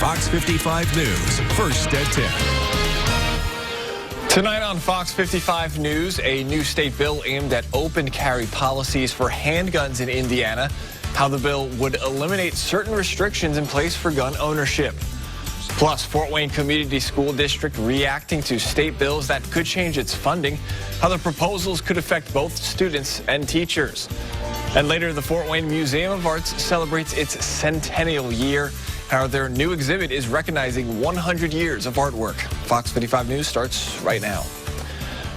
Fox 55 News, first at 10. Tonight on Fox 55 News, a new state bill aimed at open carry policies for handguns in Indiana, how the bill would eliminate certain restrictions in place for gun ownership. Plus, Fort Wayne Community School District reacting to state bills that could change its funding, how the proposals could affect both students and teachers. And later, the Fort Wayne Museum of Arts celebrates its centennial year, how their new exhibit is recognizing 100 years of artwork. Fox 55 News starts right now.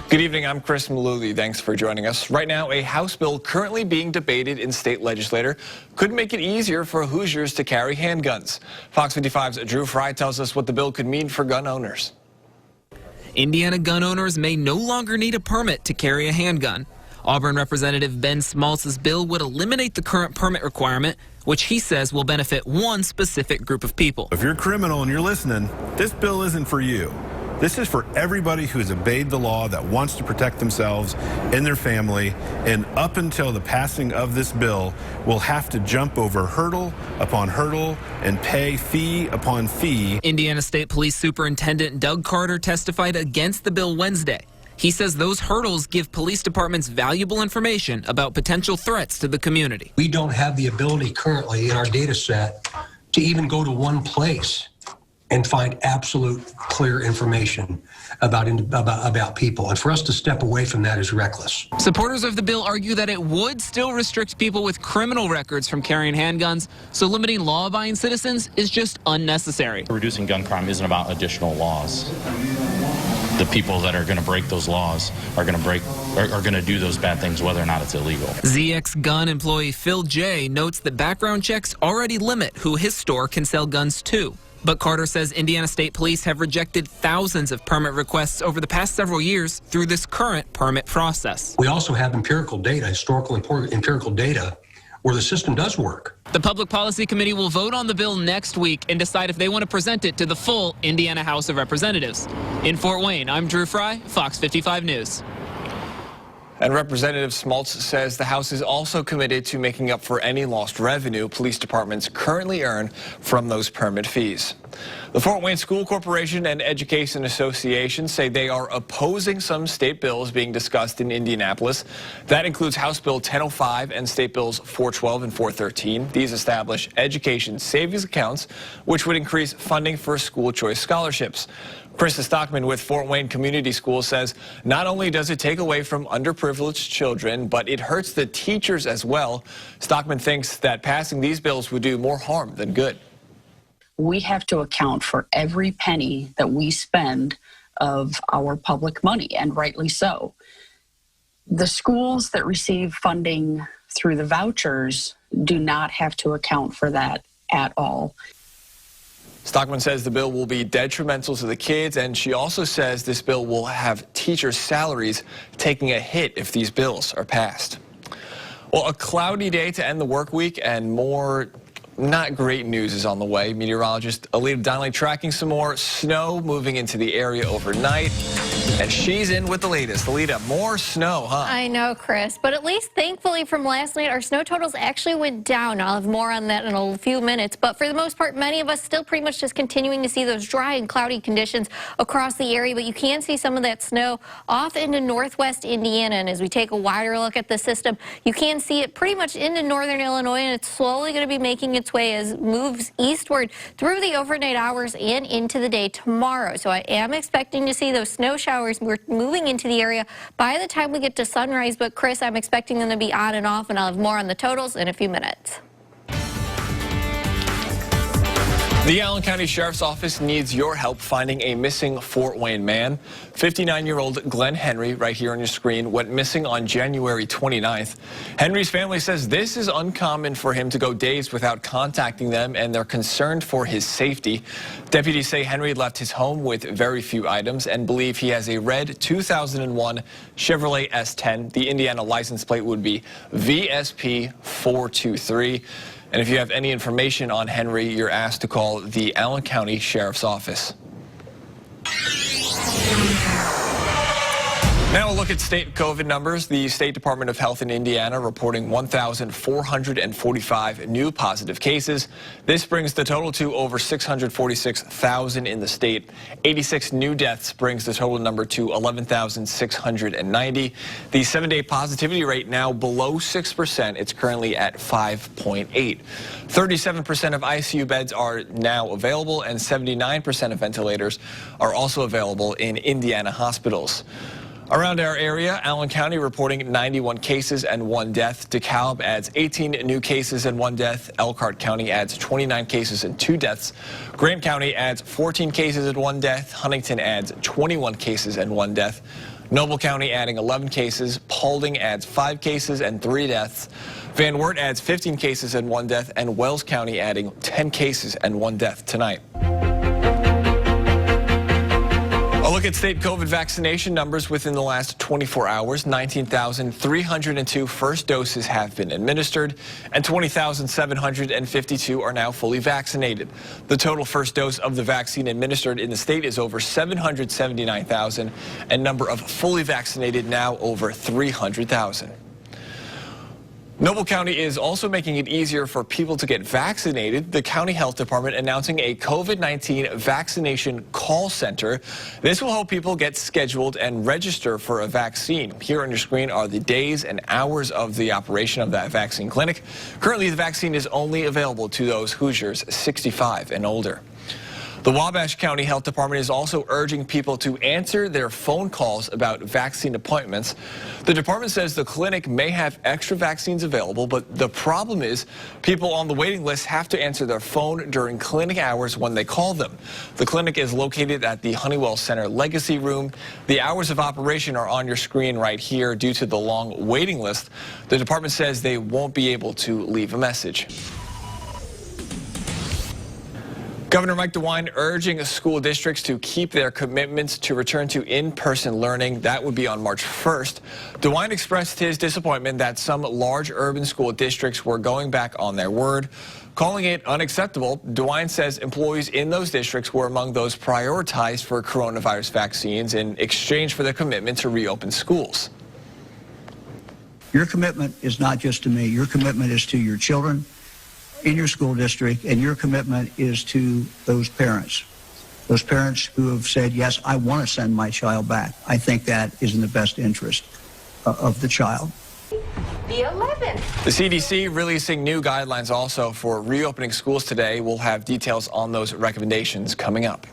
Good evening, I'm Chris Malooly. Thanks for joining us. Right now, a House bill currently being debated in state legislature could make it easier for Hoosiers to carry handguns. Fox 55's Drew Fry tells us what the bill could mean for gun owners. Indiana gun owners may no longer need a permit to carry a handgun. Auburn Representative Ben Smaltz's bill would eliminate the current permit requirement, which he says will benefit one specific group of people. If you're a criminal and you're listening, this bill isn't for you. This is for everybody who has obeyed the law, that wants to protect themselves and their family, and up until the passing of this bill, will have to jump over hurdle upon hurdle and pay fee upon fee. Indiana State Police Superintendent Doug Carter testified against the bill Wednesday. He says those hurdles give police departments valuable information about potential threats to the community. We don't have the ability currently in our data set to even go to one place and find absolute clear information about people. And for us to step away from that is reckless. Supporters of the bill argue that it would still restrict people with criminal records from carrying handguns, so limiting law-abiding citizens is just unnecessary. Reducing gun crime isn't about additional laws. The people that are going to break those laws are going to do those bad things whether or not it's illegal. ZX Gun employee Phil J. notes that background checks already limit who his store can sell guns to. But Carter says Indiana State Police have rejected thousands of permit requests over the past several years through this current permit process. We also have empirical data, historical empirical data, where the system does work. The Public Policy Committee will vote on the bill next week and decide if they want to present it to the full Indiana House of Representatives. In Fort Wayne, I'm Drew Fry, Fox 55 News. And Representative Smaltz says the House is also committed to making up for any lost revenue police departments currently earn from those permit fees. The Fort Wayne School Corporation and Education Association say they are opposing some state bills being discussed in Indianapolis. That includes House Bill 1005 and State Bills 412 and 413. These establish education savings accounts, which would increase funding for school choice scholarships. Krista Stockman with Fort Wayne Community Schools says not only does it take away from underprivileged children, but it hurts the teachers as well. Stockman thinks that passing these bills would do more harm than good. We have to account for every penny that we spend of our public money, and rightly so. The schools that receive funding through the vouchers do not have to account for that at all. Stockman says the bill will be detrimental to the kids, and she also says this bill will have teachers' salaries taking a hit if these bills are passed. Well, a cloudy day to end the work week, and more not great news is on the way. Meteorologist Alita Donnelly tracking some more snow moving into the area overnight. And she's in with the latest. Alita, more snow, huh? I know, Chris. But at least, thankfully, from last night, our snow totals actually went down. I'll have more on that in a few minutes. But for the most part, many of us still pretty much just continuing to see those dry and cloudy conditions across the area. But you can see some of that snow off into northwest Indiana. And as we take a wider look at the system, you can see it pretty much into northern Illinois. And it's slowly going to be making its way as it moves eastward through the overnight hours and into the day tomorrow. So I am expecting to see those snow showers. We're moving into the area by the time we get to sunrise, but Chris, I'm expecting them to be on and off, and I'll have more on the totals in a few minutes. The Allen County Sheriff's Office needs your help finding a missing Fort Wayne man. 59-year-old Glenn Henry, right here on your screen, went missing on January 29th. Henry's family says this is uncommon for him to go days without contacting them, and they're concerned for his safety. Deputies say Henry left his home with very few items and believe he has a red 2001 Chevrolet S10. The Indiana license plate would be VSP 423. And if you have any information on Henry, you're asked to call the Allen County Sheriff's Office. Now a look at state COVID numbers. The State Department of Health in Indiana reporting 1,445 new positive cases. This brings the total to over 646,000 in the state. 86 new deaths brings the total number to 11,690. The 7-day positivity rate now below 6%. It's currently at 5.8. 37% of ICU beds are now available, and 79% of ventilators are also available in Indiana hospitals. Around our area, Allen County reporting 91 cases and 1 death. DeKalb adds 18 new cases and 1 death. Elkhart County adds 29 cases and 2 deaths. Grant County adds 14 cases and 1 death. Huntington adds 21 cases and 1 death. Noble County adding 11 cases. Paulding adds 5 cases and 3 deaths. Van Wert adds 15 cases and 1 death. And Wells County adding 10 cases and 1 death tonight. A look at state COVID vaccination numbers within the last 24 hours. 19,302 first doses have been administered, and 20,752 are now fully vaccinated. The total first dose of the vaccine administered in the state is over 779,000, and number of fully vaccinated now over 300,000. Noble County is also making it easier for people to get vaccinated. The county health department announcing a COVID-19 vaccination call center. This will help people get scheduled and register for a vaccine. Here on your screen are the days and hours of the operation of that vaccine clinic. Currently, the vaccine is only available to those Hoosiers 65 and older. The Wabash County Health Department is also urging people to answer their phone calls about vaccine appointments. The department says the clinic may have extra vaccines available, but the problem is people on the waiting list have to answer their phone during clinic hours when they call them. The clinic is located at the Honeywell Center Legacy Room. The hours of operation are on your screen right here. Due to the long waiting list, the department says they won't be able to leave a message. Governor Mike DeWine urging school districts to keep their commitments to return to in-person learning. That would be on March 1st. DeWine expressed his disappointment that some large urban school districts were going back on their word. Calling it unacceptable, DeWine says employees in those districts were among those prioritized for coronavirus vaccines in exchange for their commitment to reopen schools. Your commitment is not just to me. Your commitment is to your children in your school district, and your commitment is to those parents who have said, yes, I want to send my child back. I think that is in the best interest of the child. The 11th. The CDC releasing new guidelines also for reopening schools today. We'll have details on those recommendations coming up.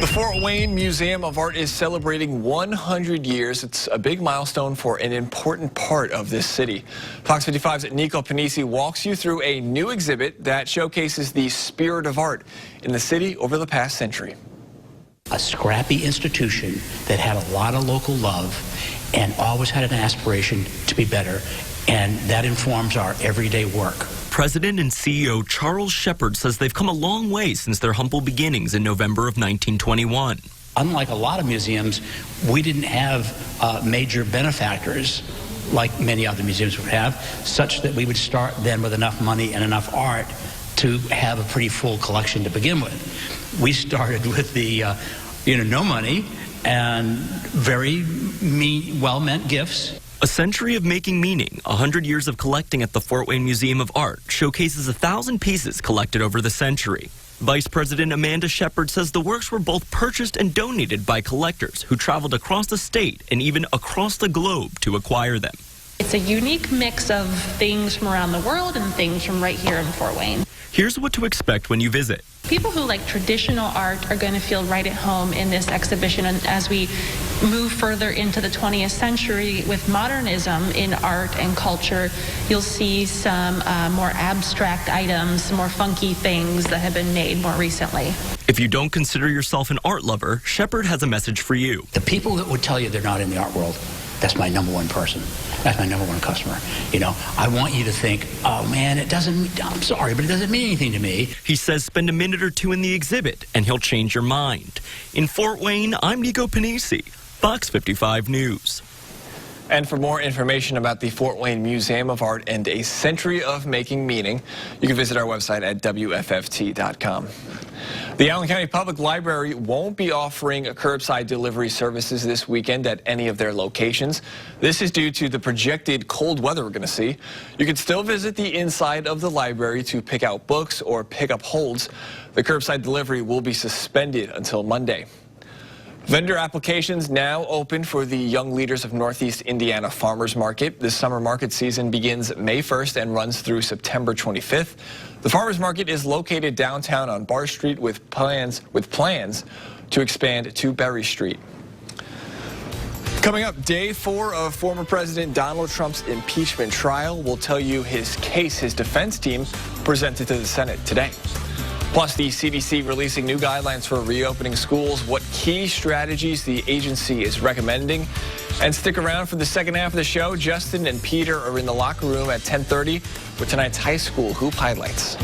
The Fort Wayne Museum of Art is celebrating 100 years. It's a big milestone for an important part of this city. Fox 55's Nico Panisi walks you through a new exhibit that showcases the spirit of art in the city over the past century. A scrappy institution that had a lot of local love and always had an aspiration to be better, and that informs our everyday work. President and CEO Charles Shepard says they've come a long way since their humble beginnings in November of 1921. Unlike a lot of museums, we didn't have major benefactors like many other museums would have, such that we would start then with enough money and enough art to have a pretty full collection to begin with. We started with the, no money and very well-meant gifts. A century of making meaning, 100 years of collecting at the Fort Wayne Museum of Art showcases 1,000 pieces collected over the century. Vice President Amanda Shepard says the works were both purchased and donated by collectors who traveled across the state and even across the globe to acquire them. It's a unique mix of things from around the world and things from right here in Fort Wayne. Here's what to expect when you visit. People who like traditional art are going to feel right at home in this exhibition, and as we move further into the 20th century with modernism in art and culture, you'll see some more abstract items, some more funky things that have been made more recently. If you don't consider yourself an art lover, Shepard has a message for you. The people that would tell you they're not in the art world, that's my number one person. That's my number one customer. I want you to think, oh man, I'm sorry, but it doesn't mean anything to me. He says spend a minute or two in the exhibit and he'll change your mind. In Fort Wayne, I'm Nico Panisi, Fox 55 News. And for more information about the Fort Wayne Museum of Art and a Century of Making Meaning, you can visit our website at WFFT.com. The Allen County Public Library won't be offering curbside delivery services this weekend at any of their locations. This is due to the projected cold weather we're going to see. You can still visit the inside of the library to pick out books or pick up holds. The curbside delivery will be suspended until Monday. Vendor applications now open for the Young Leaders of Northeast Indiana Farmers Market. This summer market season begins May 1st and runs through September 25th. The farmers market is located downtown on Barr Street with plans to expand to Berry Street. Coming up, day 4 of former President Donald Trump's impeachment trial. We'll tell you his case his defense team presented to the Senate today. Plus, the CDC releasing new guidelines for reopening schools, what key strategies the agency is recommending. And stick around for the second half of the show. Justin and Peter are in the locker room at 10:30 with tonight's high school hoop highlights.